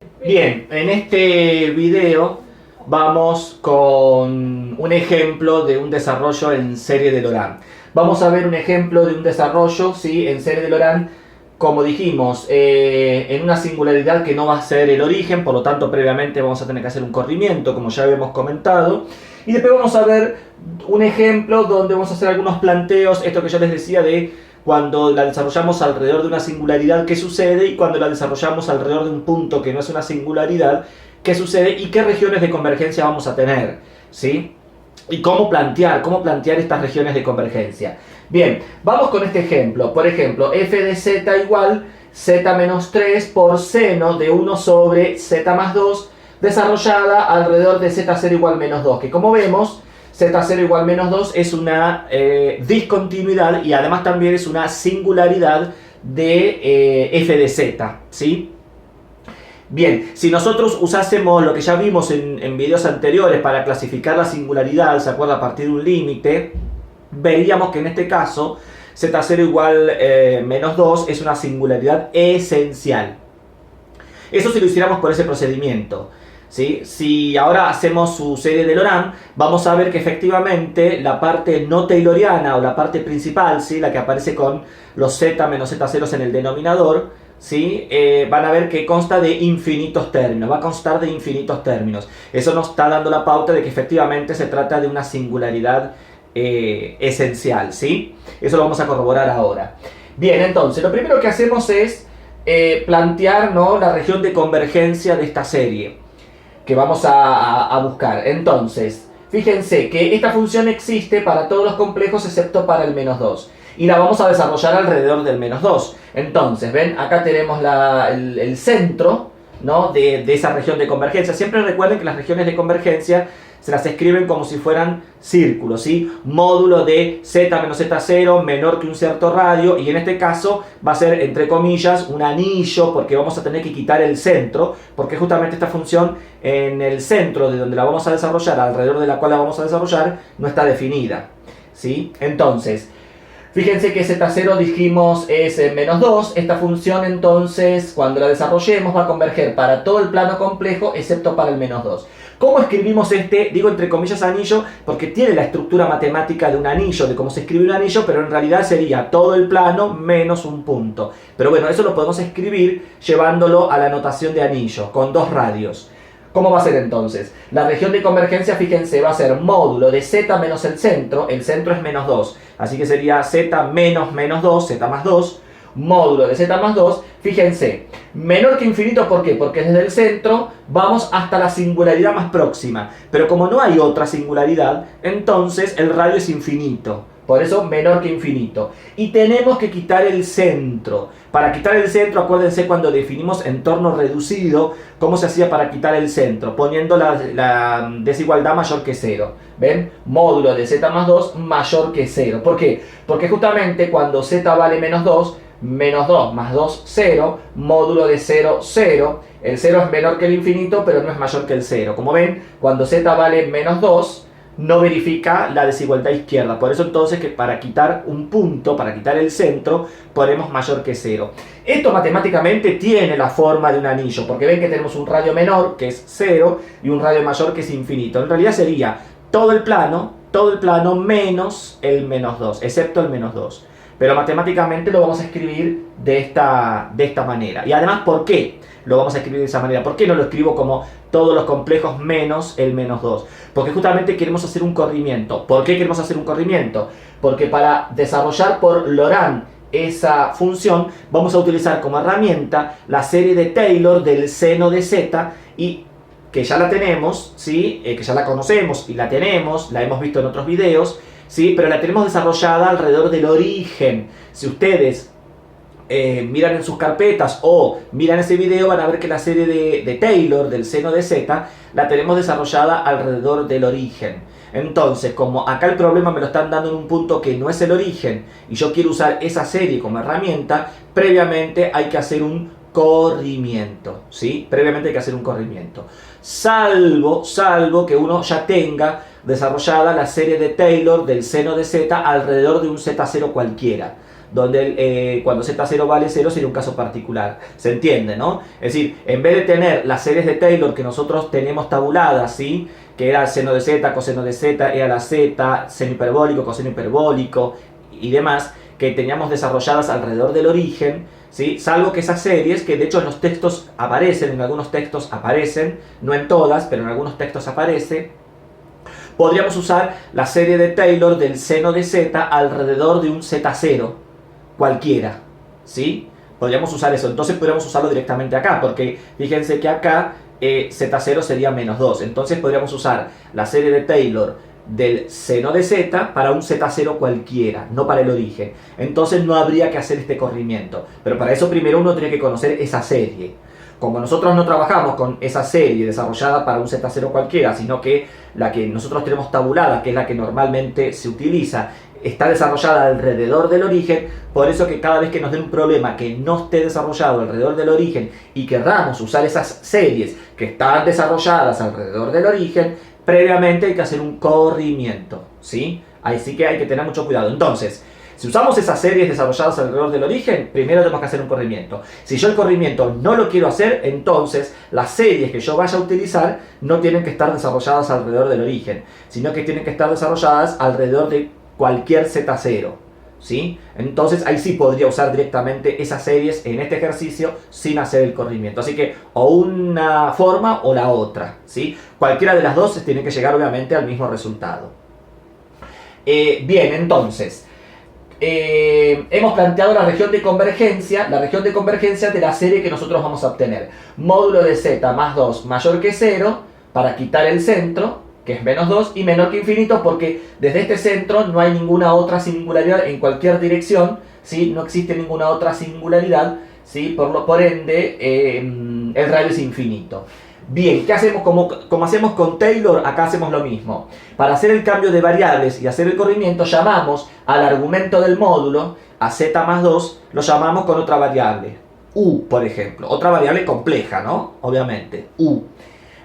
Bien, en este video vamos con un ejemplo de un desarrollo en serie de Laurent. Vamos a ver un ejemplo de un desarrollo, ¿sí?, en serie de Laurent, como dijimos, en una singularidad que no va a ser el origen, por lo tanto previamente vamos a tener que hacer un corrimiento, como ya habíamos comentado. Y después vamos a ver un ejemplo donde vamos a hacer algunos planteos, esto que yo les decía de cuando la desarrollamos alrededor de una singularidad, qué sucede, y cuando la desarrollamos alrededor de un punto que no es una singularidad, qué sucede y qué regiones de convergencia vamos a tener, ¿sí? Y cómo plantear estas regiones de convergencia. Bien, vamos con este ejemplo. Por ejemplo, f de z igual z menos 3 por seno de 1 sobre z más 2 desarrollada alrededor de z0 igual menos 2, que como vemos, z0 igual menos 2 es una discontinuidad y además también es una singularidad de f de z, ¿sí? Bien, si nosotros usásemos lo que ya vimos en videos anteriores para clasificar la singularidad, ¿se acuerda? A partir de un límite, veríamos que en este caso z0 igual menos 2 es una singularidad esencial. Eso si lo hiciéramos por ese procedimiento, ¿sí? Si ahora hacemos su serie de Laurent, vamos a ver que efectivamente la parte no tayloriana o la parte principal, ¿sí?, la que aparece con los z menos z0 en el denominador, ¿sí?, van a ver que consta de infinitos términos, va a constar de infinitos términos. Eso nos está dando la pauta de que efectivamente se trata de una singularidad esencial, ¿sí? Eso lo vamos a corroborar ahora. Bien, entonces, lo primero que hacemos es plantear, ¿no?, la región de convergencia de esta serie que vamos a buscar. Entonces, fíjense que esta función existe para todos los complejos excepto para el menos 2. Y la vamos a desarrollar alrededor del menos 2. Entonces, ven, acá tenemos el centro, ¿no?, de esa región de convergencia. Siempre recuerden que las regiones de convergencia se las escriben como si fueran círculos, ¿sí? Módulo de z menos z0 menor que un cierto radio, y en este caso va a ser, entre comillas, un anillo, porque vamos a tener que quitar el centro, porque justamente esta función en el centro de donde la vamos a desarrollar, alrededor de la cual la vamos a desarrollar, no está definida, ¿sí? Entonces, fíjense que z0 dijimos es menos 2. Esta función entonces, cuando la desarrollemos, va a converger para todo el plano complejo excepto para el menos 2. ¿Cómo escribimos este, digo entre comillas, anillo? Porque tiene la estructura matemática de un anillo, de cómo se escribe un anillo, pero en realidad sería todo el plano menos un punto. Pero bueno, eso lo podemos escribir llevándolo a la notación de anillo, con dos radios. ¿Cómo va a ser entonces? La región de convergencia, fíjense, va a ser módulo de z menos el centro es menos 2, así que sería z menos menos 2, z más 2, módulo de z más 2, fíjense, menor que infinito, ¿por qué? Porque desde el centro vamos hasta la singularidad más próxima, pero como no hay otra singularidad, entonces el radio es infinito. Por eso menor que infinito. Y tenemos que quitar el centro. Para quitar el centro, acuérdense cuando definimos entorno reducido, cómo se hacía para quitar el centro, poniendo la desigualdad mayor que 0. ¿Ven? Módulo de z más 2 mayor que 0. ¿Por qué? Porque justamente cuando z vale menos 2 más 2, 0, módulo de 0, 0. El 0 es menor que el infinito, pero no es mayor que el 0. Como ven, cuando z vale menos 2, no verifica la desigualdad izquierda. Por eso entonces que para quitar un punto, para quitar el centro, ponemos mayor que 0. Esto matemáticamente tiene la forma de un anillo, porque ven que tenemos un radio menor, que es 0, y un radio mayor, que es infinito. En realidad sería todo el plano menos el menos 2, excepto el menos 2. Pero matemáticamente lo vamos a escribir de esta manera. Y además, ¿por qué lo vamos a escribir de esa manera? ¿Por qué no lo escribo como todos los complejos menos el menos 2? Porque justamente queremos hacer un corrimiento. ¿Por qué queremos hacer un corrimiento? Porque para desarrollar por Laurent esa función, vamos a utilizar como herramienta la serie de Taylor del seno de z, y que ya la tenemos, ¿sí? Que ya la conocemos y la tenemos, la hemos visto en otros videos, ¿sí? Pero la tenemos desarrollada alrededor del origen. Si ustedes miran en sus carpetas o miran ese video, van a ver que la serie de Taylor del seno de z la tenemos desarrollada alrededor del origen. Entonces, como acá el problema me lo están dando en un punto que no es el origen y yo quiero usar esa serie como herramienta, previamente hay que hacer un corrimiento, ¿sí? Previamente hay que hacer un corrimiento. Salvo que uno ya tenga desarrollada la serie de Taylor del seno de z alrededor de un z0 cualquiera. donde cuando z0 vale 0 sería un caso particular. ¿Se entiende, no? Es decir, en vez de tener las series de Taylor que nosotros tenemos tabuladas, ¿sí? Que era seno de z, coseno de z, era la z, seno hiperbólico, coseno hiperbólico y demás, que teníamos desarrolladas alrededor del origen, ¿sí? Salvo que esas series, que de hecho en los textos aparecen, en algunos textos aparecen, no en todas, pero en algunos textos aparece, podríamos usar la serie de Taylor del seno de z alrededor de un z0 cualquiera, ¿sí? Podríamos usar eso, entonces podríamos usarlo directamente acá, porque fíjense que acá z0 sería menos 2, entonces podríamos usar la serie de Taylor del seno de z para un z0 cualquiera, no para el origen. Entonces no habría que hacer este corrimiento, pero para eso primero uno tiene que conocer esa serie. Como nosotros no trabajamos con esa serie desarrollada para un z0 cualquiera, sino que la que nosotros tenemos tabulada, que es la que normalmente se utiliza, está desarrollada alrededor del origen, por eso que cada vez que nos dé un problema que no esté desarrollado alrededor del origen y querramos usar esas series que están desarrolladas alrededor del origen, previamente hay que hacer un corrimiento, ¿sí? Ahí sí que hay que tener mucho cuidado. Entonces, si usamos esas series desarrolladas alrededor del origen, primero tenemos que hacer un corrimiento. Si yo el corrimiento no lo quiero hacer, entonces las series que yo vaya a utilizar no tienen que estar desarrolladas alrededor del origen, sino que tienen que estar desarrolladas alrededor de cualquier z0, ¿sí? Entonces ahí sí podría usar directamente esas series en este ejercicio sin hacer el corrimiento. Así que o una forma o la otra, ¿sí? Cualquiera de las dos tiene que llegar obviamente al mismo resultado. Bien, entonces hemos planteado la región de convergencia de la serie que nosotros vamos a obtener. Módulo de z más 2 mayor que 0 para quitar el centro, que es menos 2, y menor que infinito porque desde este centro no hay ninguna otra singularidad en cualquier dirección, ¿sí? No existe ninguna otra singularidad, ¿sí? Por ende, el radio es infinito. Bien, ¿qué hacemos? Como hacemos con Taylor, acá hacemos lo mismo. Para hacer el cambio de variables y hacer el corrimiento, llamamos al argumento del módulo, a z más 2, lo llamamos con otra variable, u, por ejemplo. Otra variable compleja, ¿no? Obviamente, u.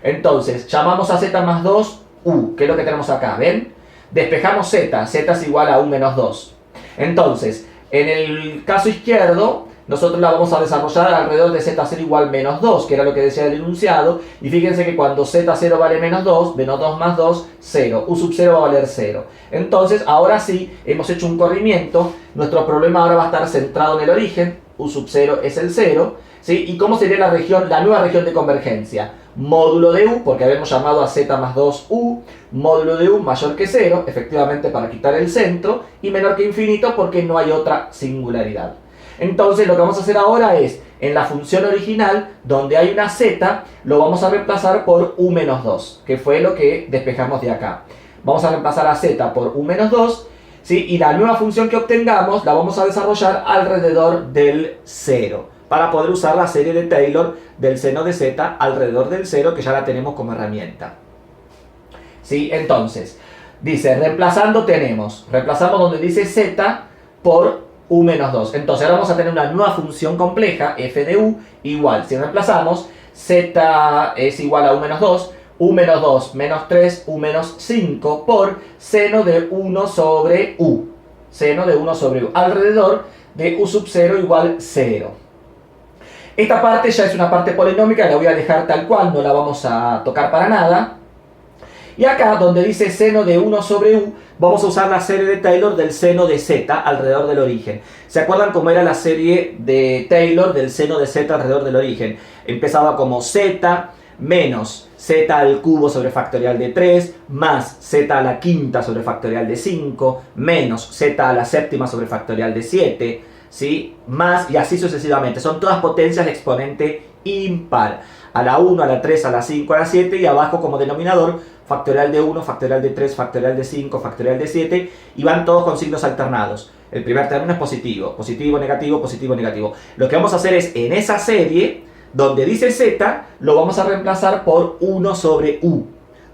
Entonces, llamamos a z más 2, u, que es lo que tenemos acá, ¿ven? Despejamos z, z es igual a u menos 2. Entonces, en el caso izquierdo, nosotros la vamos a desarrollar alrededor de z0 igual menos 2, que era lo que decía el enunciado. Y fíjense que cuando z0 vale menos 2, menos 2 más 2, 0. U sub 0 va a valer 0. Entonces, ahora sí, hemos hecho un corrimiento. Nuestro problema ahora va a estar centrado en el origen. U sub 0 es el 0. ¿Sí? ¿Y cómo sería la nueva región de convergencia? Módulo de u, porque habíamos llamado a z más 2 u, módulo de u mayor que 0, efectivamente para quitar el centro, y menor que infinito porque no hay otra singularidad. Entonces lo que vamos a hacer ahora es, en la función original, donde hay una z, lo vamos a reemplazar por u menos 2, que fue lo que despejamos de acá. Vamos a reemplazar a z por u menos 2, ¿sí? Y la nueva función que obtengamos la vamos a desarrollar alrededor del 0, para poder usar la serie de Taylor del seno de z alrededor del 0, que ya la tenemos como herramienta. ¿Sí? Entonces, dice, reemplazamos donde dice z por u menos 2. Entonces ahora vamos a tener una nueva función compleja, f de u, igual, si reemplazamos, z es igual a u menos 2, u menos 2 menos 3, u menos 5 por seno de 1 sobre u. Seno de 1 sobre u, alrededor de u sub 0 igual 0. Esta parte ya es una parte polinómica, la voy a dejar tal cual, no la vamos a tocar para nada. Y acá, donde dice seno de 1 sobre u, vamos a usar la serie de Taylor del seno de z alrededor del origen. ¿Se acuerdan cómo era la serie de Taylor del seno de z alrededor del origen? Empezaba como z menos z al cubo sobre factorial de 3, más z a la quinta sobre factorial de 5, menos z a la séptima sobre factorial de 7, ¿sí? Más, y así sucesivamente. Son todas potencias de exponente impar. A la 1, a la 3, a la 5, a la 7, y abajo como denominador factorial de 1, factorial de 3, factorial de 5, factorial de 7, y van todos con signos alternados. El primer término es positivo, positivo, negativo, positivo, negativo. Lo que vamos a hacer es, en esa serie, donde dice z, lo vamos a reemplazar por 1 sobre u.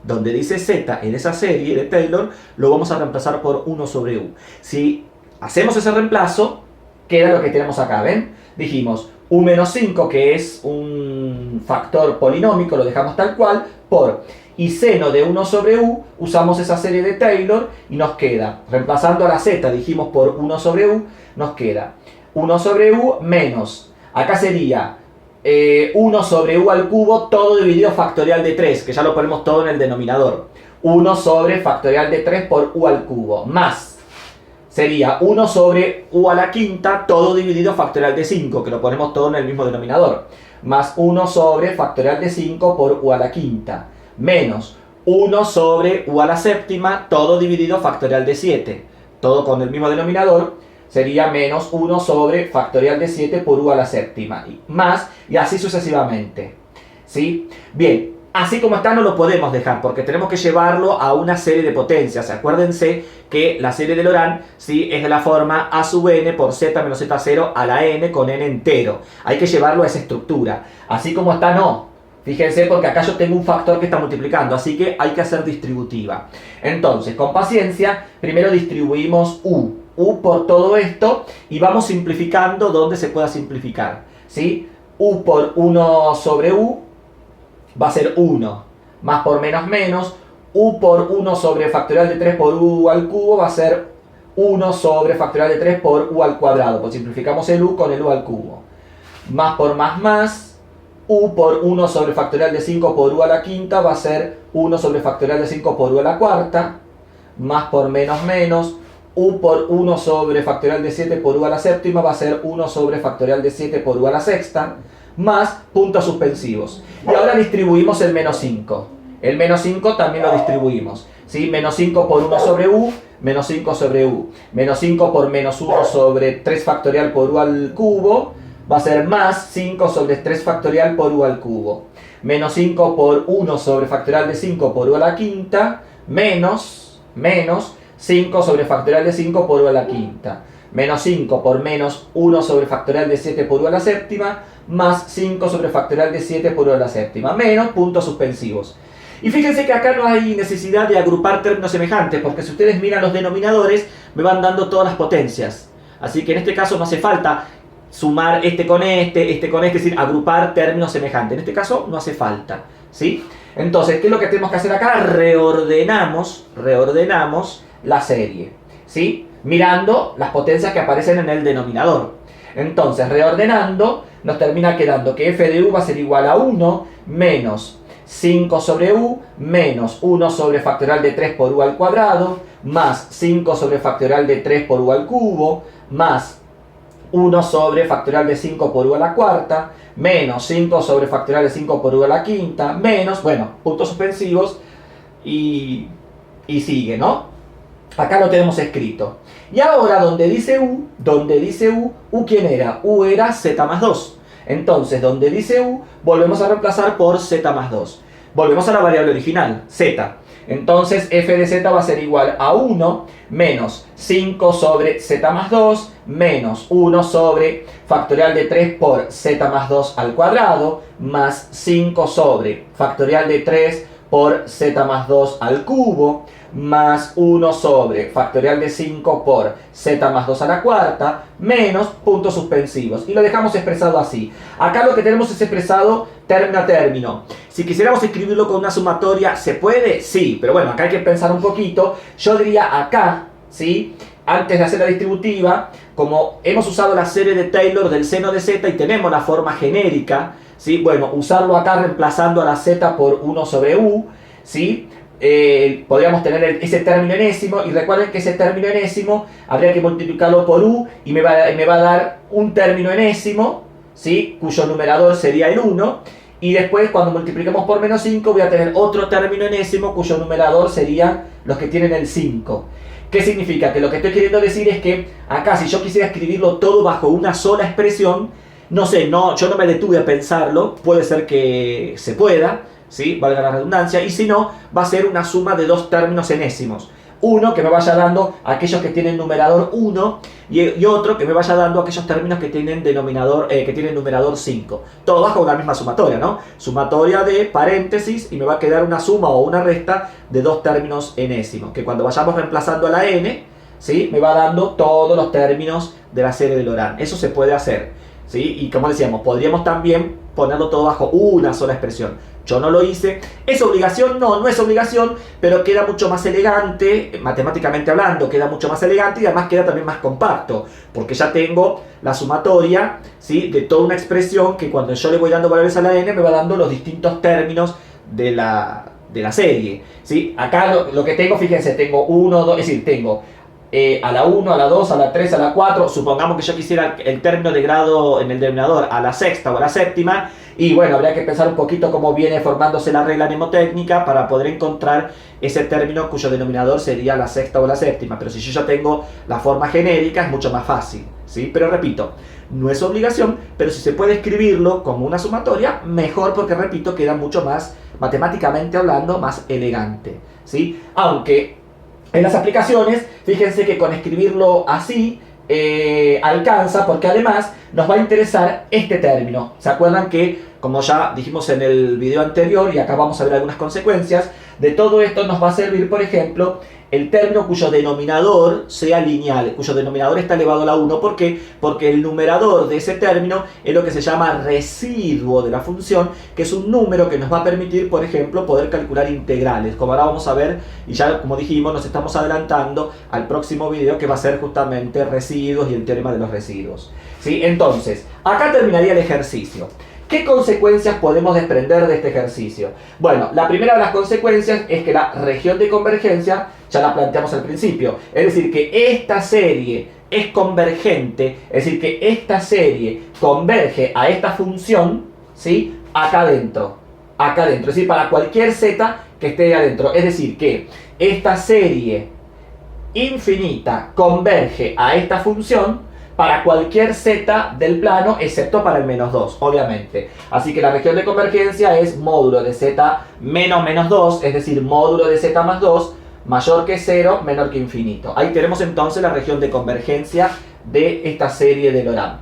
Donde dice z, en esa serie de Taylor, lo vamos a reemplazar por 1 sobre u. Si hacemos ese reemplazo, queda lo que tenemos acá, ¿ven? Dijimos, u menos 5, que es un factor polinómico, lo dejamos tal cual, por y seno de 1 sobre u, usamos esa serie de Taylor y nos queda, reemplazando a la z, dijimos por 1 sobre u, nos queda 1 sobre u menos, acá sería 1 sobre u al cubo, todo dividido factorial de 3, que ya lo ponemos todo en el denominador. 1 sobre factorial de 3 por u al cubo, más, sería 1 sobre u a la quinta, todo dividido factorial de 5, que lo ponemos todo en el mismo denominador. Más 1 sobre factorial de 5 por u a la quinta. Menos 1 sobre u a la séptima, todo dividido factorial de 7. Todo con el mismo denominador, sería menos 1 sobre factorial de 7 por u a la séptima. Más, y así sucesivamente. ¿Sí? Bien, así como está no lo podemos dejar, porque tenemos que llevarlo a una serie de potencias. Acuérdense que la serie de Laurent, ¿sí?, es de la forma a sub n por z menos z0 a la n con n entero. Hay que llevarlo a esa estructura. Así como está no. Fíjense, porque acá yo tengo un factor que está multiplicando, así que hay que hacer distributiva. Entonces, con paciencia, primero distribuimos u por todo esto y vamos simplificando donde se pueda simplificar. ¿Sí? U por 1 sobre u va a ser 1, más por menos menos, u por 1 sobre factorial de 3 por u al cubo va a ser 1 sobre factorial de 3 por u al cuadrado, pues simplificamos el u con el u al cubo. Más por más, u por 1 sobre factorial de 5 por u a la quinta va a ser 1 sobre factorial de 5 por u a la cuarta, más por menos menos, u por 1 sobre factorial de 7 por u a la séptima va a ser 1 sobre factorial de 7 por u a la sexta, más puntos suspensivos. Y ahora distribuimos el menos 5. El menos 5 también lo distribuimos. ¿Sí? Menos 5 por 1 sobre u, menos 5 sobre u. Menos 5 por menos 1 sobre 3 factorial por u al cubo va a ser más 5 sobre 3 factorial por u al cubo. Menos 5 por 1 sobre factorial de 5 por u a la quinta, menos 5 sobre factorial de 5 por u a la quinta. Menos 5 por menos 1 sobre factorial de 7 por u a la séptima, más 5 sobre factorial de 7 por u a la séptima, menos puntos suspensivos. Y fíjense que acá no hay necesidad de agrupar términos semejantes, porque si ustedes miran los denominadores, me van dando todas las potencias. Así que en este caso no hace falta sumar este con este, es decir, agrupar términos semejantes. En este caso no hace falta, ¿sí? Entonces, ¿qué es lo que tenemos que hacer acá? Reordenamos la serie, ¿sí? Mirando las potencias que aparecen en el denominador. Entonces, reordenando, nos termina quedando que f de u va a ser igual a 1 menos 5 sobre u menos 1 sobre factorial de 3 por u al cuadrado más 5 sobre factorial de 3 por u al cubo más 1 sobre factorial de 5 por u a la cuarta, menos 5 sobre factorial de 5 por u a la quinta, menos, bueno, puntos suspensivos y sigue, ¿no? Acá lo tenemos escrito. Y ahora donde dice u, u ¿quién era? U era z más 2. Entonces, donde dice u, volvemos a reemplazar por z más 2. Volvemos a la variable original, z. Entonces, f de z va a ser igual a 1 menos 5 sobre z más 2 menos 1 sobre factorial de 3 por z más 2 al cuadrado más 5 sobre factorial de 3 por z más 2 al cubo más 1 sobre factorial de 5 por z más 2 a la cuarta menos puntos suspensivos. Y lo dejamos expresado así. Acá lo que tenemos es expresado término a término. Si quisiéramos escribirlo con una sumatoria, ¿se puede? Sí, pero bueno, acá hay que pensar un poquito. Yo diría acá, ¿sí?, antes de hacer la distributiva, como hemos usado la serie de Taylor del seno de z y tenemos la forma genérica, ¿sí?, bueno, usarlo acá reemplazando a la z por 1 sobre u, ¿sí?, podríamos tener ese término enésimo, y recuerden que ese término enésimo habría que multiplicarlo por u y me va a dar un término enésimo, ¿sí?, cuyo numerador sería el 1, y después cuando multipliquemos por menos 5 voy a tener otro término enésimo cuyo numerador sería los que tienen el 5. ¿Qué significa? Que lo que estoy queriendo decir es que acá, si yo quisiera escribirlo todo bajo una sola expresión, no sé, yo no me detuve a pensarlo, puede ser que se pueda, ¿sí?, valga la redundancia, y si no, va a ser una suma de dos términos enésimos. Uno que me vaya dando aquellos que tienen numerador 1 y otro que me vaya dando aquellos términos que tienen numerador 5. Todo bajo una misma sumatoria, ¿no? Sumatoria de paréntesis y me va a quedar una suma o una resta de dos términos enésimos. Que cuando vayamos reemplazando a la n, ¿sí?, me va dando todos los términos de la serie de Laurent. Eso se puede hacer, ¿sí? Y como decíamos, podríamos también ponerlo todo bajo una sola expresión. Yo no lo hice. ¿Es obligación? No, no es obligación, pero queda mucho más elegante, matemáticamente hablando, queda mucho más elegante y además queda también más compacto, porque ya tengo la sumatoria, ¿sí?, de toda una expresión que cuando yo le voy dando valores a la n me va dando los distintos términos de la serie, ¿sí? Acá lo que tengo, fíjense, tengo 1, 2, es decir, tengo a la 1, a la 2, a la 3, a la 4, supongamos que yo quisiera el término de grado en el denominador a la sexta o a la séptima, y bueno, habría que pensar un poquito cómo viene formándose la regla mnemotécnica para poder encontrar ese término cuyo denominador sería la sexta o la séptima, pero si yo ya tengo la forma genérica es mucho más fácil, ¿sí? Pero repito, no es obligación, pero si se puede escribirlo como una sumatoria, mejor, porque repito, queda mucho más, matemáticamente hablando, más elegante, ¿sí? Aunque en las aplicaciones, fíjense que con escribirlo así alcanza, porque además nos va a interesar este término. ¿Se acuerdan que, como ya dijimos en el video anterior, y acá vamos a ver algunas consecuencias, de todo esto nos va a servir, por ejemplo, el término cuyo denominador sea lineal, cuyo denominador está elevado a la 1. ¿Por qué? Porque el numerador de ese término es lo que se llama residuo de la función, que es un número que nos va a permitir, por ejemplo, poder calcular integrales, como ahora vamos a ver, y ya como dijimos, nos estamos adelantando al próximo video que va a ser justamente residuos y el teorema de los residuos, ¿sí? Entonces, acá terminaría el ejercicio. ¿Qué consecuencias podemos desprender de este ejercicio? Bueno, la primera de las consecuencias es que la región de convergencia ya la planteamos al principio. Es decir, que esta serie es convergente, es decir, que esta serie converge a esta función, ¿sí?, acá adentro. Acá adentro, es decir, para cualquier z que esté ahí adentro. Es decir, que esta serie infinita converge a esta función para cualquier z del plano, excepto para el menos 2, obviamente. Así que la región de convergencia es módulo de z menos menos 2, es decir, módulo de z más 2, mayor que 0, menor que infinito. Ahí tenemos entonces la región de convergencia de esta serie de Laurent.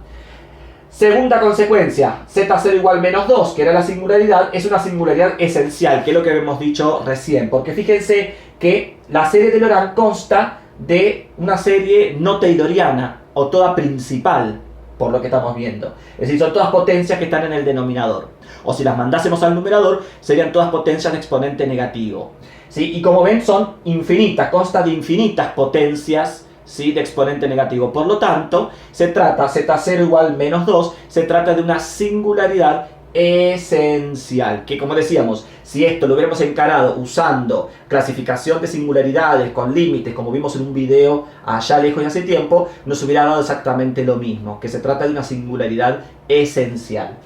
Segunda consecuencia, z0 igual menos 2, que era la singularidad, es una singularidad esencial, que es lo que hemos dicho recién. Porque fíjense que la serie de Laurent consta de una serie no tayloriana, o toda principal, por lo que estamos viendo. Es decir, son todas potencias que están en el denominador. O si las mandásemos al numerador, serían todas potencias de exponente negativo, ¿sí? Y como ven, son infinitas, consta de infinitas potencias, ¿sí?, de exponente negativo. Por lo tanto, se trata, z0 igual menos 2, se trata de una singularidad esencial, que como decíamos, si esto lo hubiéramos encarado usando clasificación de singularidades con límites, como vimos en un video allá lejos y hace tiempo, nos hubiera dado exactamente lo mismo, que se trata de una singularidad esencial.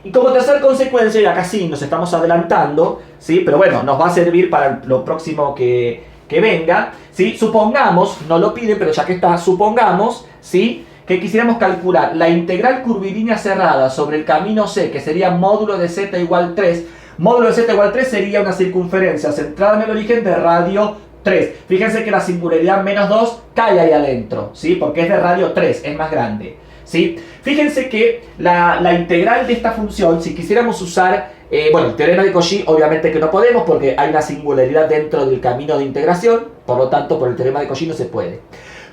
Y como tercera consecuencia, y acá sí nos estamos adelantando, ¿sí?, pero bueno, nos va a servir para lo próximo que venga, ¿sí? Supongamos, no lo piden, pero ya que está, supongamos, ¿sí?, que quisiéramos calcular la integral curvilínea cerrada sobre el camino C, que sería módulo de z igual 3. Módulo de z igual 3 sería una circunferencia centrada en el origen de radio 3. Fíjense que la singularidad menos 2 cae ahí adentro, ¿sí?, porque es de radio 3, es más grande, ¿sí? Fíjense que la integral de esta función, si quisiéramos usar, bueno, el teorema de Cauchy obviamente que no podemos porque hay una singularidad dentro del camino de integración, por lo tanto por el teorema de Cauchy no se puede.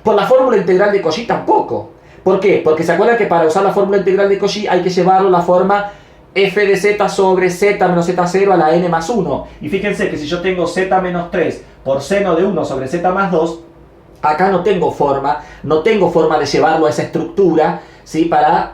Por la fórmula integral de Cauchy tampoco. ¿Por qué? Porque se acuerdan que para usar la fórmula integral de Cauchy hay que llevarlo a la forma f de z sobre z menos z0 a la n más 1. Y fíjense que si yo tengo z menos 3 por seno de 1 sobre z más 2, acá no tengo forma de llevarlo a esa estructura, ¿sí?, para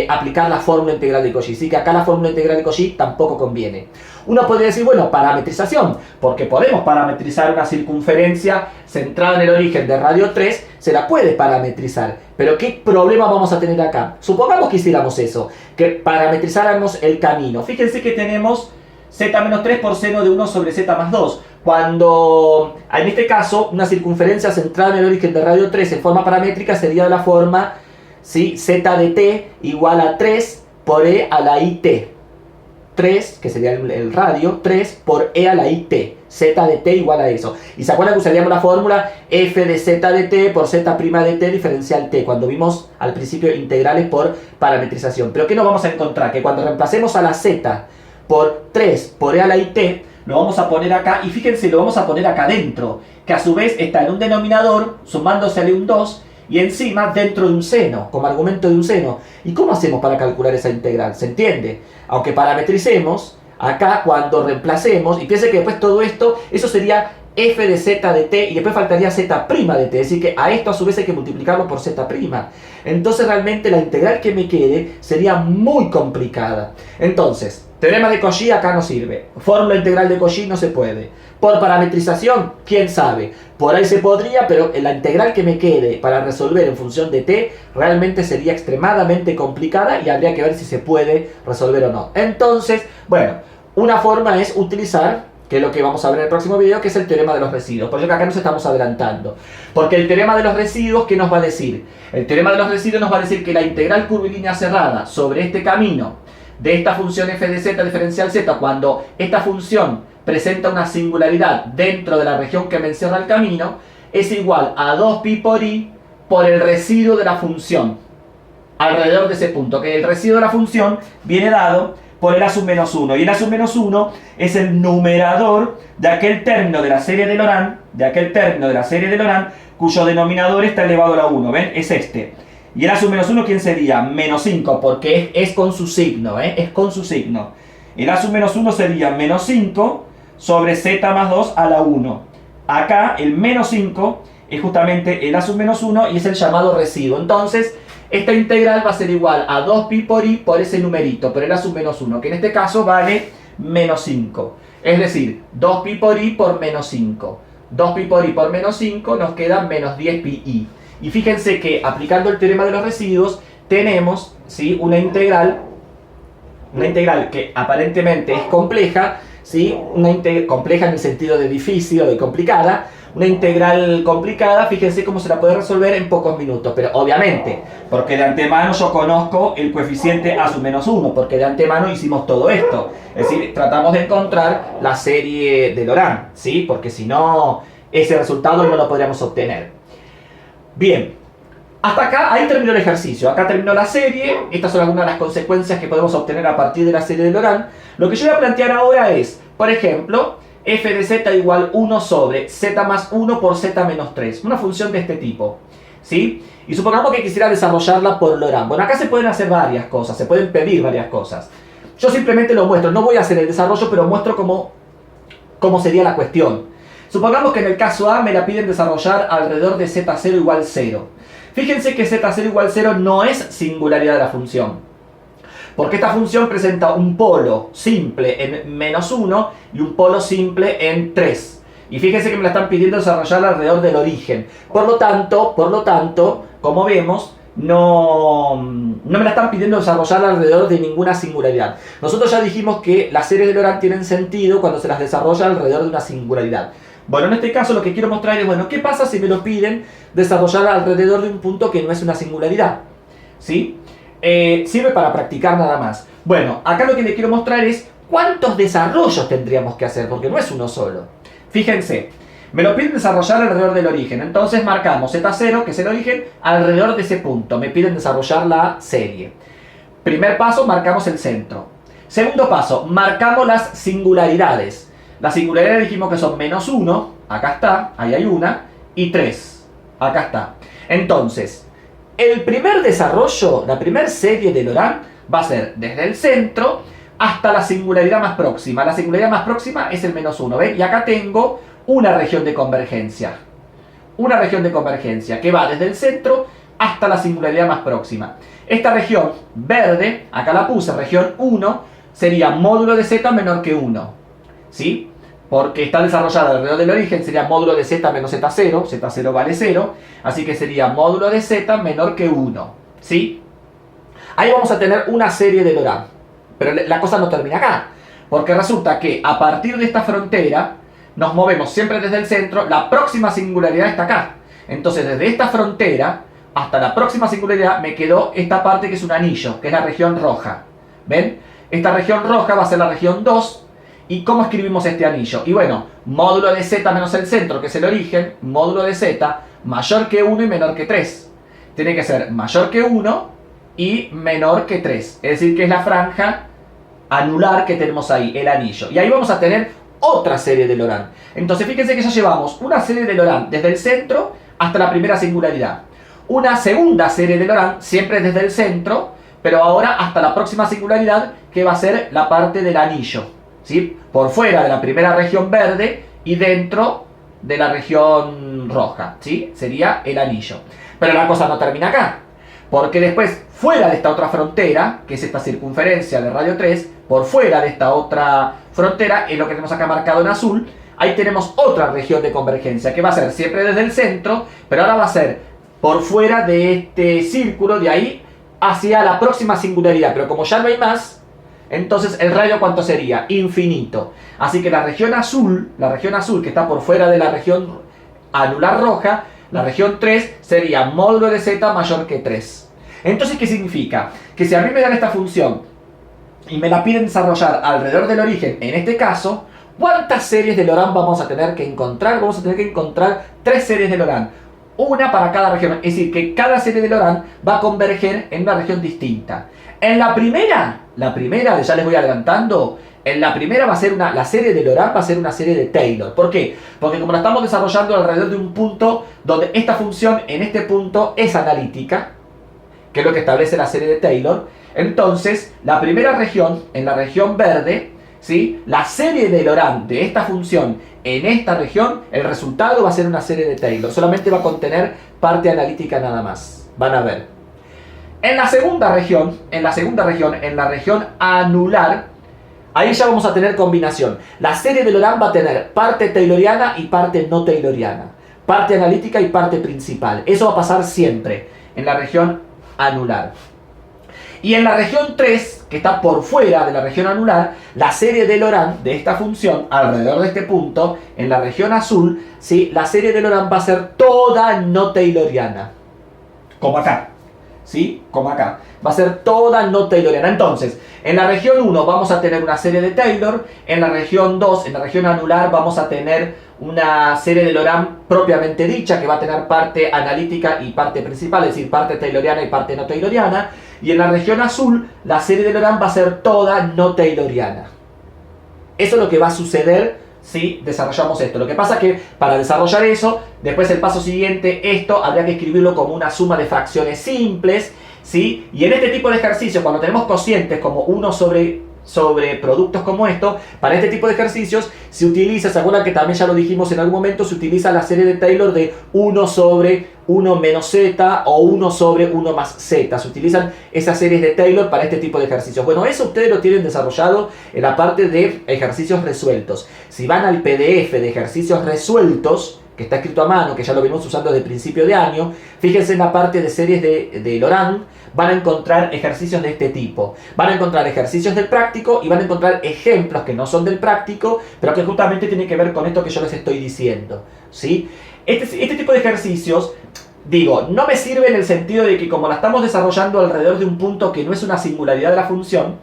aplicar la fórmula integral de Cauchy. Así que acá la fórmula integral de Cauchy tampoco conviene. Uno podría decir, bueno, parametrización, porque podemos parametrizar una circunferencia centrada en el origen de radio 3, se la puede parametrizar. Pero ¿qué problema vamos a tener acá? Supongamos que hiciéramos eso, que parametrizáramos el camino. Fíjense que tenemos z menos 3 por seno de 1 sobre z más 2. Cuando, en este caso, una circunferencia centrada en el origen de radio 3 en forma paramétrica sería de la forma, ¿sí?, z de t igual a 3 por e a la it. 3, que sería el radio, 3 por e a la it. Z de t igual a eso. Y se acuerdan que usaríamos la fórmula f de z de t por z' de t diferencial t, cuando vimos al principio integrales por parametrización. Pero ¿qué nos vamos a encontrar? Que cuando reemplacemos a la z por 3 por e a la it, lo vamos a poner acá, y fíjense, lo vamos a poner acá adentro, que a su vez está en un denominador, sumándosele un 2, y encima dentro de un seno, como argumento de un seno. ¿Y cómo hacemos para calcular esa integral? ¿Se entiende? Aunque parametricemos, acá cuando reemplacemos, y piense que después todo esto, eso sería f de z de t, y después faltaría z' de t, es decir que a esto a su vez hay que multiplicarlo por z'. Entonces realmente la integral que me quede sería muy complicada. Entonces, teorema de Cauchy acá no sirve, fórmula integral de Cauchy no se puede. Por parametrización, quién sabe, por ahí se podría, pero la integral que me quede para resolver en función de t realmente sería extremadamente complicada y habría que ver si se puede resolver o no. Entonces, bueno, una forma es utilizar, que es lo que vamos a ver en el próximo video, que es el teorema de los residuos. Por eso que acá nos estamos adelantando. Porque el teorema de los residuos, ¿qué nos va a decir? El teorema de los residuos nos va a decir que la integral curvilínea cerrada sobre este camino de esta función f de z diferencial z, cuando esta función presenta una singularidad dentro de la región que menciona el camino, es igual a 2pi por i por el residuo de la función alrededor de ese punto, que el residuo de la función viene dado por el a sub menos 1, y el a sub menos 1 es el numerador de aquel término de la serie de Laurent, cuyo denominador está elevado a la 1, ¿ven? Es este. Y el a sub menos 1, ¿quién sería? Menos 5, porque es con su signo, es con su signo. El a sub menos 1 sería menos 5 sobre z más 2 a la 1. Acá el menos 5 es justamente el a sub menos 1 y es el llamado residuo. Entonces, esta integral va a ser igual a 2pi por i por ese numerito, por el a sub menos 1, que en este caso vale menos 5. Es decir, 2pi por i por menos 5. 2pi por i por menos 5 nos queda menos 10pi i. Y fíjense que aplicando el teorema de los residuos tenemos, ¿sí?, una integral que aparentemente es compleja, ¿sí? Compleja en el sentido de difícil o de complicada. Una integral complicada, fíjense cómo se la puede resolver en pocos minutos, pero obviamente, porque de antemano yo conozco el coeficiente a sub menos 1, porque de antemano hicimos todo esto. Es decir, tratamos de encontrar la serie de Laurent, ¿sí? Porque si no, ese resultado no lo podríamos obtener. Bien, hasta acá, ahí terminó el ejercicio, acá terminó la serie, estas son algunas de las consecuencias que podemos obtener a partir de la serie de Laurent. Lo que yo voy a plantear ahora es, por ejemplo, f de z igual 1 sobre z más 1 por z menos 3, una función de este tipo, ¿sí? Y supongamos que quisiera desarrollarla por Laurent. Bueno, acá se pueden hacer varias cosas, se pueden pedir varias cosas. Yo simplemente lo muestro, no voy a hacer el desarrollo, pero muestro cómo sería la cuestión. Supongamos que en el caso A me la piden desarrollar alrededor de z0 igual 0. Fíjense que z0 igual 0 no es singularidad de la función, porque esta función presenta un polo simple en menos 1 y un polo simple en 3. Y fíjense que me la están pidiendo desarrollar alrededor del origen. Por lo tanto, como vemos, no me la están pidiendo desarrollar alrededor de ninguna singularidad. Nosotros ya dijimos que las series de Laurent tienen sentido cuando se las desarrolla alrededor de una singularidad. Bueno, en este caso lo que quiero mostrar es, bueno, ¿qué pasa si me lo piden desarrollar alrededor de un punto que no es una singularidad? ¿Sí? Sirve para practicar nada más. Bueno, acá lo que les quiero mostrar es cuántos desarrollos tendríamos que hacer, porque no es uno solo. Fíjense, me lo piden desarrollar alrededor del origen, entonces marcamos z0, que es el origen, alrededor de ese punto. Me piden desarrollar la serie. Primer paso, marcamos el centro. Segundo paso, marcamos las singularidades. Las singularidades dijimos que son menos 1, acá está, ahí hay una, y 3, acá está. Entonces, el primer desarrollo, la primera serie de Laurent va a ser desde el centro hasta la singularidad más próxima. La singularidad más próxima es el menos 1, ¿ven? Y acá tengo una región de convergencia. Una región de convergencia que va desde el centro hasta la singularidad más próxima. Esta región verde, acá la puse, región 1, sería módulo de z menor que 1. ¿Sí? Porque está desarrollada alrededor del origen, sería módulo de z menos z0, z0 vale 0, así que sería módulo de z menor que 1, ¿sí? Ahí vamos a tener una serie de Laurent, pero la cosa no termina acá, porque resulta que a partir de esta frontera nos movemos siempre desde el centro, la próxima singularidad está acá. Entonces desde esta frontera hasta la próxima singularidad me quedó esta parte que es un anillo, que es la región roja, ¿ven? Esta región roja va a ser la región 2. ¿Y cómo escribimos este anillo? Y bueno, módulo de z menos el centro, que es el origen, módulo de z mayor que 1 y menor que 3. Tiene que ser mayor que 1 y menor que 3. Es decir, que es la franja anular que tenemos ahí, el anillo. Y ahí vamos a tener otra serie de Laurent. Entonces fíjense que ya llevamos una serie de Laurent desde el centro hasta la primera singularidad. una segunda serie de Laurent, siempre desde el centro, pero ahora hasta la próxima singularidad, que va a ser la parte del anillo, ¿sí? Por fuera de la primera región verde y dentro de la región roja, ¿sí? Sería el anillo. Pero la cosa no termina acá, porque después, fuera de esta otra frontera, que es esta circunferencia de radio 3, por fuera de esta otra frontera, es lo que tenemos acá marcado en azul, ahí tenemos otra región de convergencia, que va a ser siempre desde el centro, pero ahora va a ser por fuera de este círculo, de ahí hacia la próxima singularidad. Pero como ya no hay más, entonces el radio ¿cuánto sería? Infinito. Así que la región azul que está por fuera de la región anular roja, la región 3 sería módulo de z mayor que 3. Entonces, ¿qué significa? Que si a mí me dan esta función y me la piden desarrollar alrededor del origen, en este caso, ¿cuántas series de Laurent vamos a tener que encontrar? Vamos a tener que encontrar 3 series de Laurent. Una para cada región. Es decir, que cada serie de Laurent va a converger en una región distinta. En la primera, ya les voy adelantando, en la primera va a ser la serie de Laurent va a ser una serie de Taylor. ¿Por qué? Porque como la estamos desarrollando alrededor de un punto donde esta función en este punto es analítica, que es lo que establece la serie de Taylor, entonces la primera región, en la región verde, ¿sí? La serie de Laurent de esta función en esta región, el resultado va a ser una serie de Taylor. Solamente va a contener parte analítica nada más. Van a ver. En la segunda región, en la región anular, ahí ya vamos a tener combinación. La serie de Laurent va a tener parte tayloriana y parte no tayloriana. Parte analítica y parte principal. Eso va a pasar siempre en la región anular. Y en la región 3, que está por fuera de la región anular, la serie de Laurent de esta función, alrededor de este punto, en la región azul, ¿sí? La serie de Laurent va a ser toda no tayloriana. Como acá. ¿Sí? Como acá. Va a ser toda no tayloriana. Entonces, en la región 1 vamos a tener una serie de Taylor. En la región 2, en la región anular, vamos a tener una serie de Laurent propiamente dicha, que va a tener parte analítica y parte principal, es decir, parte tayloriana y parte no tayloriana. Y en la región azul, la serie de Laurent va a ser toda no tayloriana. Eso es lo que va a suceder si desarrollamos esto. Lo que pasa es que para desarrollar eso, después el paso siguiente, esto habría que escribirlo como una suma de fracciones simples, ¿sí? Y en este tipo de ejercicios, cuando tenemos cocientes como 1 sobre productos como esto, para este tipo de ejercicios se utiliza, ¿se acuerdan que también ya lo dijimos en algún momento? Se utiliza la serie de Taylor de 1 sobre 1 menos z o 1 sobre 1 más z. Se utilizan esas series de Taylor para este tipo de ejercicios. Bueno, eso ustedes lo tienen desarrollado en la parte de ejercicios resueltos. Si van al PDF de ejercicios resueltos, que está escrito a mano, que ya lo venimos usando desde principio de año, fíjense en la parte de series de Laurent, van a encontrar ejercicios de este tipo. Van a encontrar ejercicios del práctico y van a encontrar ejemplos que no son del práctico, pero que justamente tienen que ver con esto que yo les estoy diciendo, ¿sí? Este tipo de ejercicios, digo, no me sirve en el sentido de que como la estamos desarrollando alrededor de un punto que no es una singularidad de la función,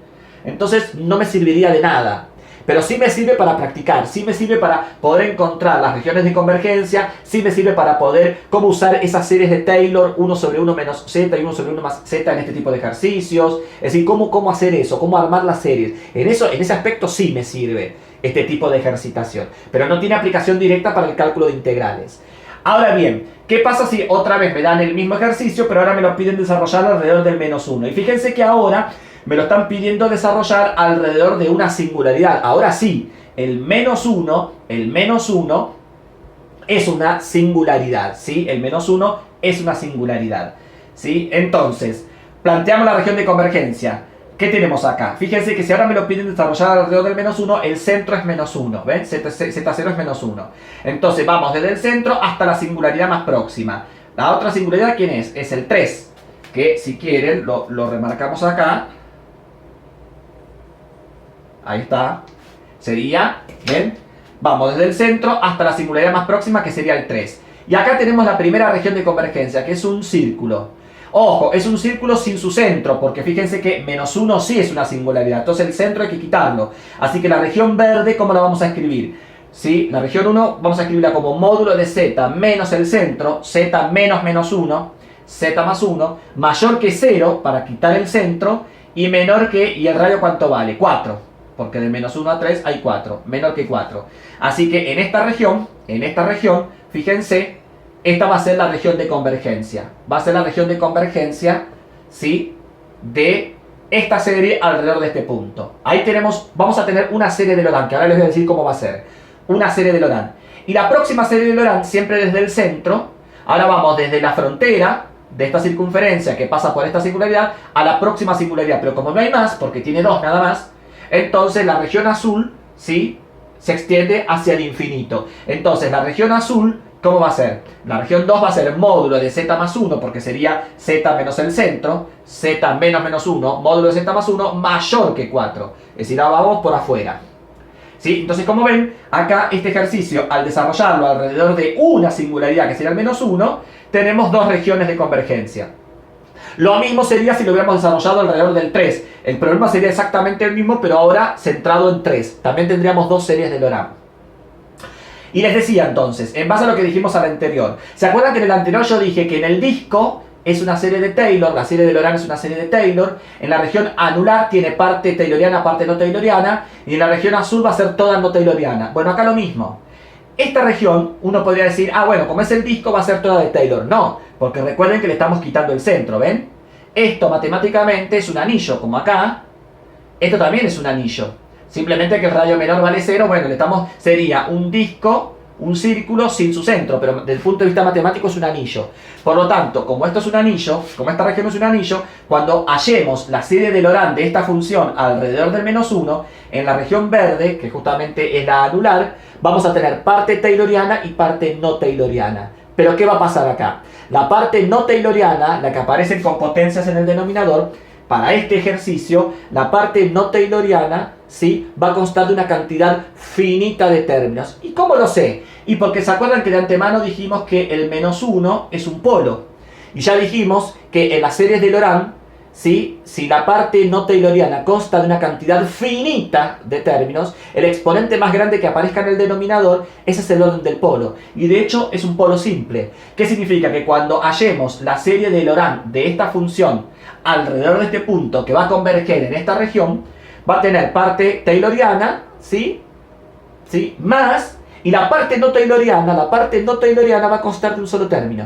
entonces no me serviría de nada. Pero sí me sirve para practicar, sí me sirve para poder encontrar las regiones de convergencia, sí me sirve para poder cómo usar esas series de Taylor, 1 sobre 1 menos z y 1 sobre 1 más z en este tipo de ejercicios. Es decir, cómo hacer eso, cómo armar las series. En ese aspecto sí me sirve este tipo de ejercitación, pero no tiene aplicación directa para el cálculo de integrales. Ahora bien, ¿qué pasa si otra vez me dan el mismo ejercicio, pero ahora me lo piden desarrollar alrededor del -1? Y fíjense que ahora me lo están pidiendo desarrollar alrededor de una singularidad. Ahora sí, el -1 es una singularidad, ¿sí? El -1 es una singularidad, ¿sí? Entonces, planteamos la región de convergencia. ¿Qué tenemos acá? Fíjense que si ahora me lo piden desarrollar alrededor del -1, el centro es -1, ¿ven? Z0 es -1. Entonces vamos desde el centro hasta la singularidad más próxima. La otra singularidad, ¿quién es? Es el 3, que si quieren lo remarcamos acá. Ahí está. Sería, ¿ven? Vamos desde el centro hasta la singularidad más próxima, que sería el 3. Y acá tenemos la primera región de convergencia, que es un círculo. Ojo, es un círculo sin su centro, porque fíjense que -1 sí es una singularidad. Entonces el centro hay que quitarlo. Así que la región verde, ¿cómo la vamos a escribir? ¿Sí? La región 1 vamos a escribirla como módulo de z menos el centro, z menos -1, z más 1, mayor que 0 para quitar el centro, y menor que, ¿y el radio cuánto vale? 4. Porque de -1 a 3 hay 4, menor que 4. Así que en esta región, fíjense, esta va a ser la región de convergencia. Va a ser la región de convergencia, ¿sí?, de esta serie alrededor de este punto. Ahí tenemos, vamos a tener una serie de Laurent, que ahora les voy a decir cómo va a ser. Una serie de Laurent. Y la próxima serie de Laurent, siempre desde el centro, ahora vamos desde la frontera de esta circunferencia que pasa por esta singularidad a la próxima singularidad. Pero como no hay más, porque tiene dos nada más, entonces la región azul, ¿sí?, se extiende hacia el infinito. Entonces la región azul, ¿cómo va a ser? La región 2 va a ser el módulo de z más 1, porque sería z menos el centro, z menos 1, módulo de z más 1 mayor que 4. Es decir, ahora vamos por afuera. ¿Sí? Entonces, como ven, acá este ejercicio, al desarrollarlo alrededor de una singularidad, que sería el menos 1, tenemos dos regiones de convergencia. Lo mismo sería si lo hubiéramos desarrollado alrededor del 3. El problema sería exactamente el mismo, pero ahora centrado en 3. También tendríamos dos series de Laurent. Y les decía entonces, en base a lo que dijimos al anterior, ¿se acuerdan que en el anterior yo dije que en el disco es una serie de Taylor, la serie de Laurent es una serie de Taylor, en la región anular tiene parte tayloriana, parte no tayloriana, y en la región azul va a ser toda no tayloriana? Bueno, acá lo mismo. Esta región, uno podría decir, ah, bueno, como es el disco va a ser toda de Taylor. No, porque recuerden que le estamos quitando el centro, ¿ven? Esto matemáticamente es un anillo, como acá. Esto también es un anillo. Simplemente que el radio menor vale 0, bueno, sería un disco, un círculo sin su centro, pero desde el punto de vista matemático es un anillo. Por lo tanto, como esto es un anillo, como esta región es un anillo, cuando hallemos la serie de Laurent de esta función alrededor del menos 1, en la región verde, que justamente es la anular, vamos a tener parte tayloriana y parte no tayloriana. Pero ¿qué va a pasar acá? La parte no tayloriana, la que aparece con potencias en el denominador, para este ejercicio, la parte no tayloriana, ¿sí?, va a constar de una cantidad finita de términos. ¿Y cómo lo sé? Y porque se acuerdan que de antemano dijimos que el menos 1 es un polo. Y ya dijimos que en las series de Laurent, ¿sí?, si la parte no tayloriana consta de una cantidad finita de términos, el exponente más grande que aparezca en el denominador, ese es el orden del polo. Y de hecho es un polo simple. ¿Qué significa? Que cuando hallemos la serie de Laurent de esta función alrededor de este punto que va a converger en esta región, va a tener parte tayloriana, ¿sí?, más, y la parte no tayloriana va a constar de un solo término.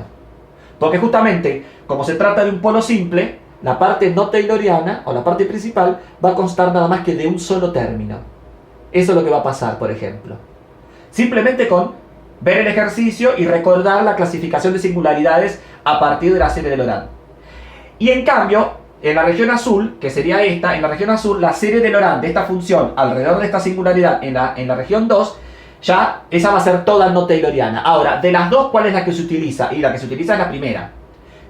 Porque justamente, como se trata de un polo simple, la parte no tayloriana, o la parte principal, va a constar nada más que de un solo término. Eso es lo que va a pasar, por ejemplo. Simplemente con ver el ejercicio y recordar la clasificación de singularidades a partir de la serie de Laurent. Y en cambio, en la región azul, que sería esta, en la región azul, la serie de Laurent de esta función alrededor de esta singularidad en la región 2, ya esa va a ser toda no tayloriana. Ahora, de las dos, ¿cuál es la que se utiliza? Y la que se utiliza es la primera.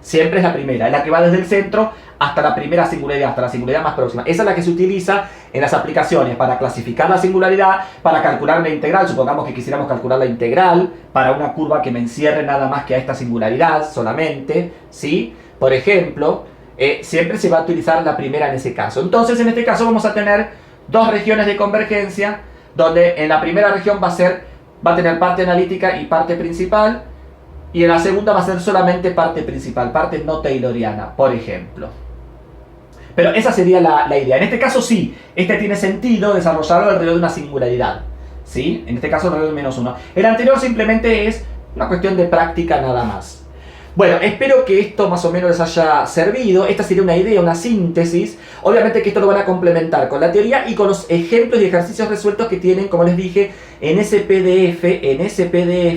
Siempre es la primera, es la que va desde el centro hasta la primera singularidad, hasta la singularidad más próxima. Esa es la que se utiliza en las aplicaciones para clasificar la singularidad, para calcular la integral. Supongamos que quisiéramos calcular la integral para una curva que me encierre nada más que a esta singularidad solamente, ¿sí? Por ejemplo, siempre se va a utilizar la primera en ese caso. Entonces, en este caso vamos a tener dos regiones de convergencia, donde en la primera región va a tener parte analítica y parte principal, y en la segunda va a ser solamente parte principal, parte no tayloriana, por ejemplo. Pero esa sería la idea. En este caso sí, tiene sentido desarrollarlo alrededor de una singularidad, ¿sí? En este caso alrededor del menos 1. El anterior simplemente es una cuestión de práctica nada más. Bueno, espero que esto más o menos les haya servido. Esta sería una idea, una síntesis. Obviamente que esto lo van a complementar con la teoría y con los ejemplos y ejercicios resueltos que tienen, como les dije, en ese PDF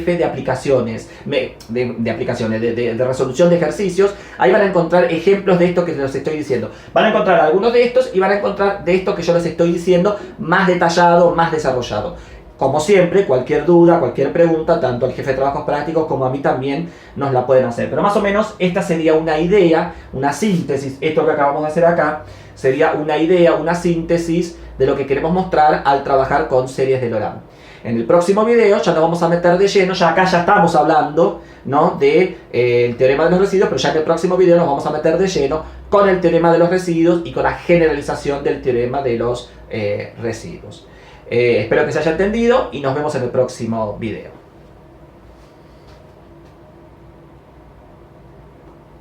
de aplicaciones, de resolución de ejercicios. Ahí van a encontrar ejemplos de esto que les estoy diciendo. Van a encontrar algunos de estos y van a encontrar de esto que yo les estoy diciendo más detallado, más desarrollado. Como siempre, cualquier duda, cualquier pregunta, tanto al jefe de trabajos prácticos como a mí también nos la pueden hacer. Pero más o menos esta sería una idea, una síntesis. Esto que acabamos de hacer acá sería una idea, una síntesis de lo que queremos mostrar al trabajar con series de Laurent. En el próximo video ya nos vamos a meter de lleno, ya acá ya estamos hablando, ¿no?, de el teorema de los residuos, pero ya en el próximo video nos vamos a meter de lleno con el teorema de los residuos y con la generalización del teorema de los residuos. Espero que se haya entendido y nos vemos en el próximo video.